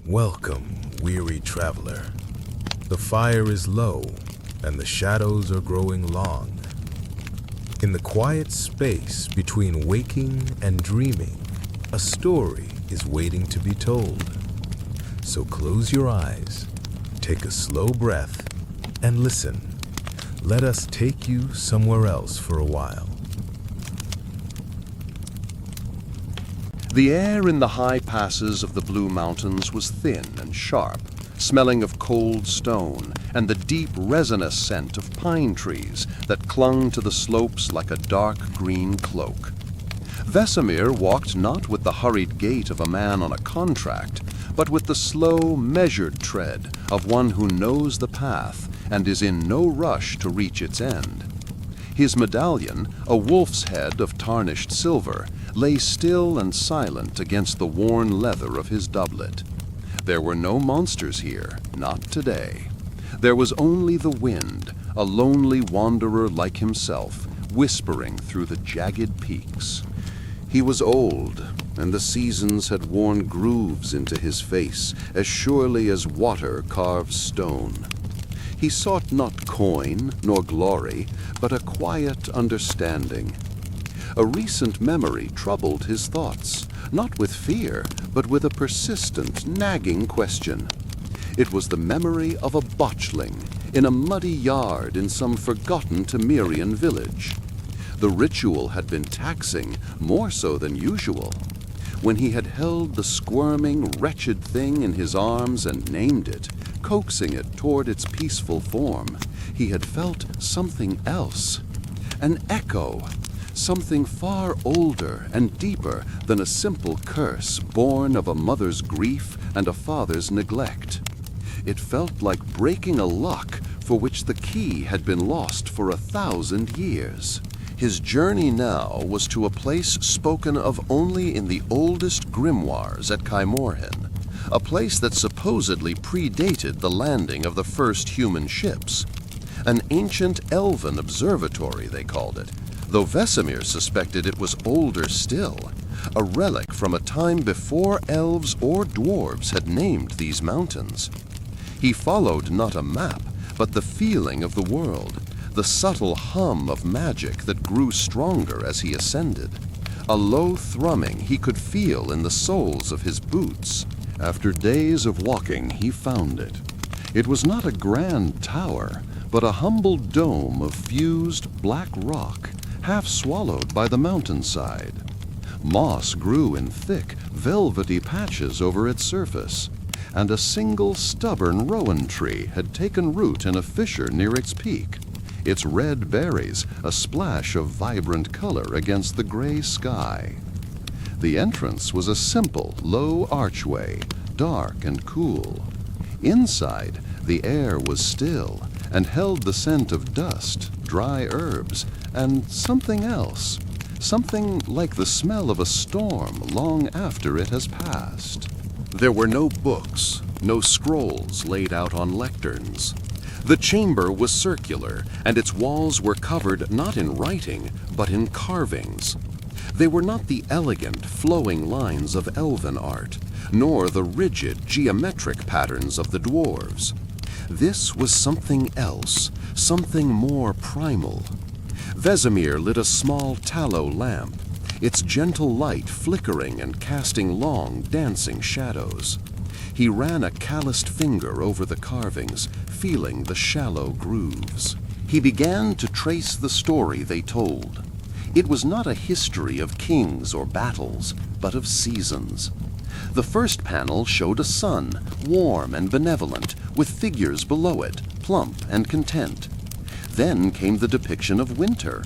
Welcome, weary traveler. The fire is low, and the shadows are growing long. In the quiet space between waking and dreaming, a story is waiting to be told. So close your eyes, take a slow breath, and listen. Let us take you somewhere else for a while. The air in the high passes of the Blue Mountains was thin and sharp, smelling of cold stone and the deep resinous scent of pine trees that clung to the slopes like a dark green cloak. Vesemir walked not with the hurried gait of a man on a contract, but with the slow, measured tread of one who knows the path and is in no rush to reach its end. His medallion, a wolf's head of tarnished silver, lay still and silent against the worn leather of his doublet. There were no monsters here, not today. There was only the wind, a lonely wanderer like himself, whispering through the jagged peaks. He was old, and the seasons had worn grooves into his face as surely as water carves stone. He sought not coin nor glory, but a quiet understanding. A recent memory troubled his thoughts, not with fear, but with a persistent, nagging question. It was the memory of a botchling in a muddy yard in some forgotten Temerian village. The ritual had been taxing, more so than usual. When he had held the squirming, wretched thing in his arms and named it, coaxing it toward its peaceful form, he had felt something else. An echo. Something far older and deeper than a simple curse born of a mother's grief and a father's neglect. It felt like breaking a lock for which the key had been lost for 1,000 years. His journey now was to a place spoken of only in the oldest grimoires at Kaimorhen, a place that supposedly predated the landing of the first human ships. An ancient elven observatory, they called it, though Vesemir suspected it was older still, a relic from a time before elves or dwarves had named these mountains. He followed not a map, but the feeling of the world, the subtle hum of magic that grew stronger as he ascended, a low thrumming he could feel in the soles of his boots. After days of walking, he found it. It was not a grand tower, but a humble dome of fused black rock, half swallowed by the mountainside. Moss grew in thick, velvety patches over its surface, and a single stubborn rowan tree had taken root in a fissure near its peak, its red berries a splash of vibrant color against the gray sky. The entrance was a simple, low archway, dark and cool. Inside, the air was still and held the scent of dust, dry herbs, and something else, something like the smell of a storm long after it has passed. There were no books, no scrolls laid out on lecterns. The chamber was circular, and its walls were covered not in writing, but in carvings. They were not the elegant, flowing lines of elven art, nor the rigid, geometric patterns of the dwarves. This was something else, something more primal. Vesemir lit a small tallow lamp, its gentle light flickering and casting long, dancing shadows. He ran a calloused finger over the carvings, feeling the shallow grooves. He began to trace the story they told. It was not a history of kings or battles, but of seasons. The first panel showed a sun, warm and benevolent, with figures below it, plump and content. Then came the depiction of winter.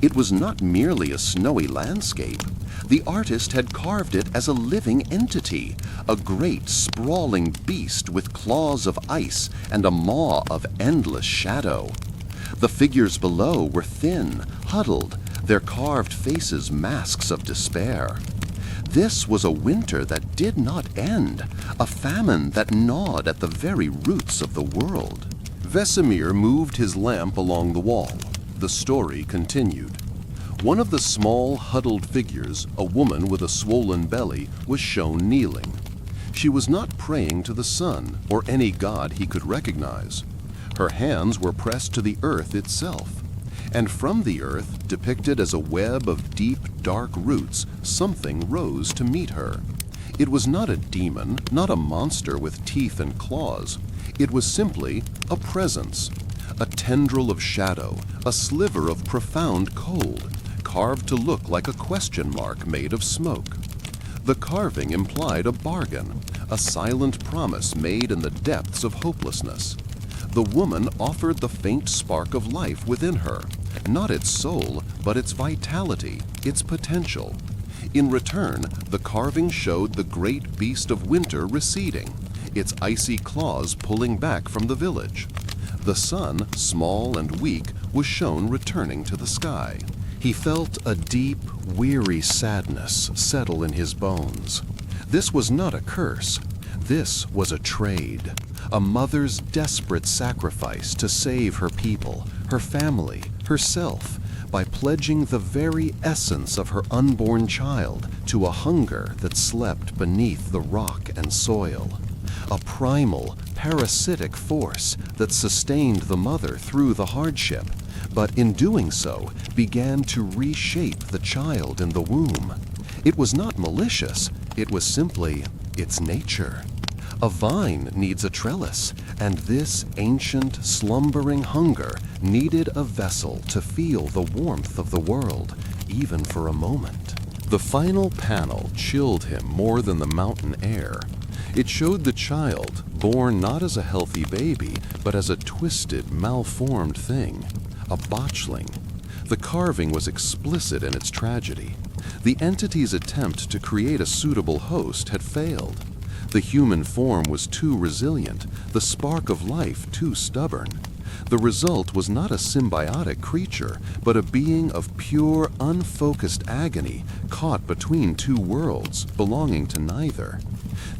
It was not merely a snowy landscape. The artist had carved it as a living entity, a great sprawling beast with claws of ice and a maw of endless shadow. The figures below were thin, huddled, their carved faces masks of despair. This was a winter that did not end, a famine that gnawed at the very roots of the world. Vesemir moved his lamp along the wall. The story continued. One of the small, huddled figures, a woman with a swollen belly, was shown kneeling. She was not praying to the sun or any god he could recognize. Her hands were pressed to the earth itself, and from the earth, depicted as a web of deep, dark roots, something rose to meet her. It was not a demon, not a monster with teeth and claws. It was simply a presence, a tendril of shadow, a sliver of profound cold, carved to look like a question mark made of smoke. The carving implied a bargain, a silent promise made in the depths of hopelessness. The woman offered the faint spark of life within her, not its soul, but its vitality, its potential. In return, the carving showed the great beast of winter receding, its icy claws pulling back from the village. The sun, small and weak, was shown returning to the sky. He felt a deep, weary sadness settle in his bones. This was not a curse. This was a trade, a mother's desperate sacrifice to save her people, her family, herself, by pledging the very essence of her unborn child to a hunger that slept beneath the rock and soil. A primal, parasitic force that sustained the mother through the hardship, but in doing so began to reshape the child in the womb. It was not malicious, it was simply its nature. A vine needs a trellis, and this ancient, slumbering hunger needed a vessel to feel the warmth of the world, even for a moment. The final panel chilled him more than the mountain air. It showed the child, born not as a healthy baby, but as a twisted, malformed thing, a botchling. The carving was explicit in its tragedy. The entity's attempt to create a suitable host had failed. The human form was too resilient, the spark of life too stubborn. The result was not a symbiotic creature, but a being of pure, unfocused agony, caught between two worlds, belonging to neither.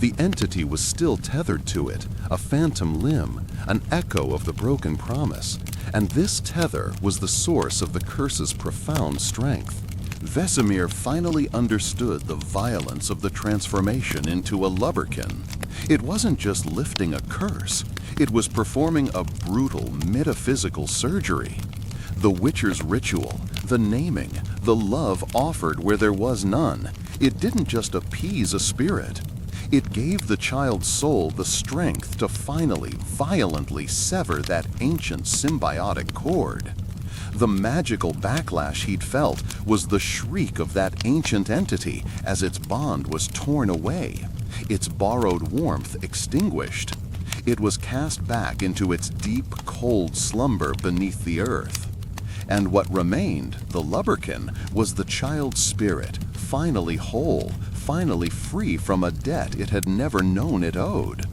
The entity was still tethered to it, a phantom limb, an echo of the broken promise, and this tether was the source of the curse's profound strength. Vesemir finally understood the violence of the transformation into a lubberkin. It wasn't just lifting a curse, it was performing a brutal metaphysical surgery. The Witcher's ritual, the naming, the love offered where there was none, it didn't just appease a spirit. It gave the child's soul the strength to finally, violently sever that ancient symbiotic cord. The magical backlash he'd felt was the shriek of that ancient entity as its bond was torn away, its borrowed warmth extinguished. It was cast back into its deep, cold slumber beneath the earth. And what remained, the lubberkin, was the child's spirit, finally whole, finally free from a debt it had never known it owed.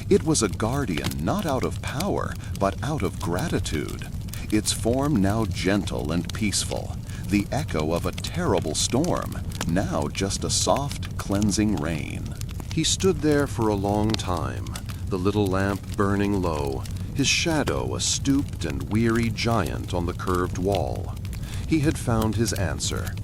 It was a guardian not out of power, but out of gratitude. Its form now gentle and peaceful, the echo of a terrible storm, now just a soft, cleansing rain. He stood there for a long time, the little lamp burning low, his shadow a stooped and weary giant on the curved wall. He had found his answer.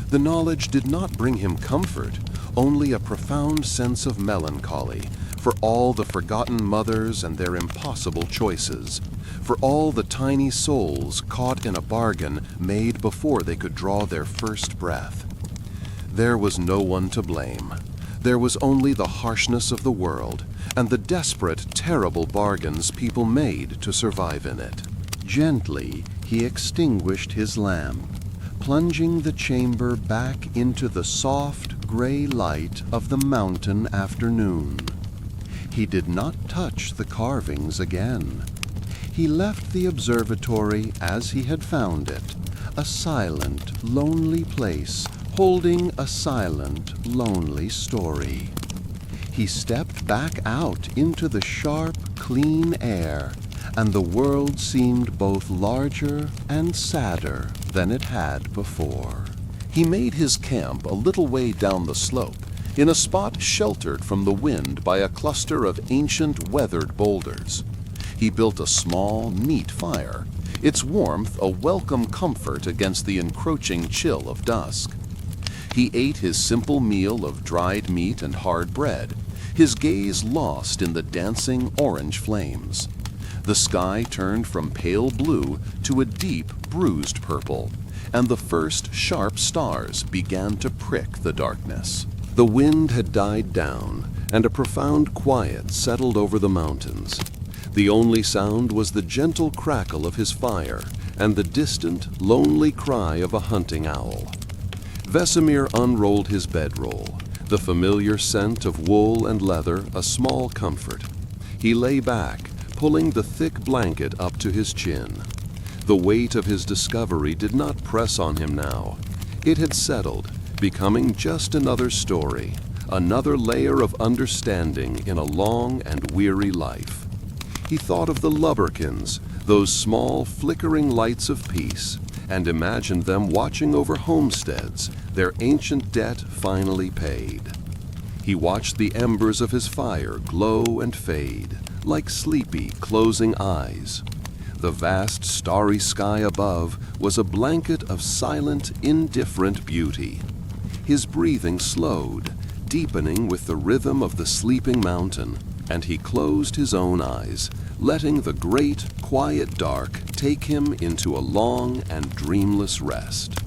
The knowledge did not bring him comfort, only a profound sense of melancholy for all the forgotten mothers and their impossible choices, for all the tiny souls caught in a bargain made before they could draw their first breath. There was no one to blame. There was only the harshness of the world and the desperate, terrible bargains people made to survive in it. Gently, he extinguished his lamp, plunging the chamber back into the soft, gray light of the mountain afternoon. He did not touch the carvings again. He left the observatory as he had found it, a silent, lonely place holding a silent, lonely story. He stepped back out into the sharp, clean air, and the world seemed both larger and sadder than it had before. He made his camp a little way down the slope, in a spot sheltered from the wind by a cluster of ancient, weathered boulders. He built a small, neat fire, its warmth a welcome comfort against the encroaching chill of dusk. He ate his simple meal of dried meat and hard bread, his gaze lost in the dancing orange flames. The sky turned from pale blue to a deep, bruised purple, and the first sharp stars began to prick the darkness. The wind had died down, and a profound quiet settled over the mountains. The only sound was the gentle crackle of his fire and the distant, lonely cry of a hunting owl. Vesemir unrolled his bedroll, the familiar scent of wool and leather a small comfort. He lay back, pulling the thick blanket up to his chin. The weight of his discovery did not press on him now. It had settled, becoming just another story, another layer of understanding in a long and weary life. He thought of the lubberkins, those small, flickering lights of peace, and imagined them watching over homesteads, their ancient debt finally paid. He watched the embers of his fire glow and fade, like sleepy, closing eyes. The vast, starry sky above was a blanket of silent, indifferent beauty. His breathing slowed, deepening with the rhythm of the sleeping mountain, and he closed his own eyes, letting the great, quiet dark take him into a long and dreamless rest.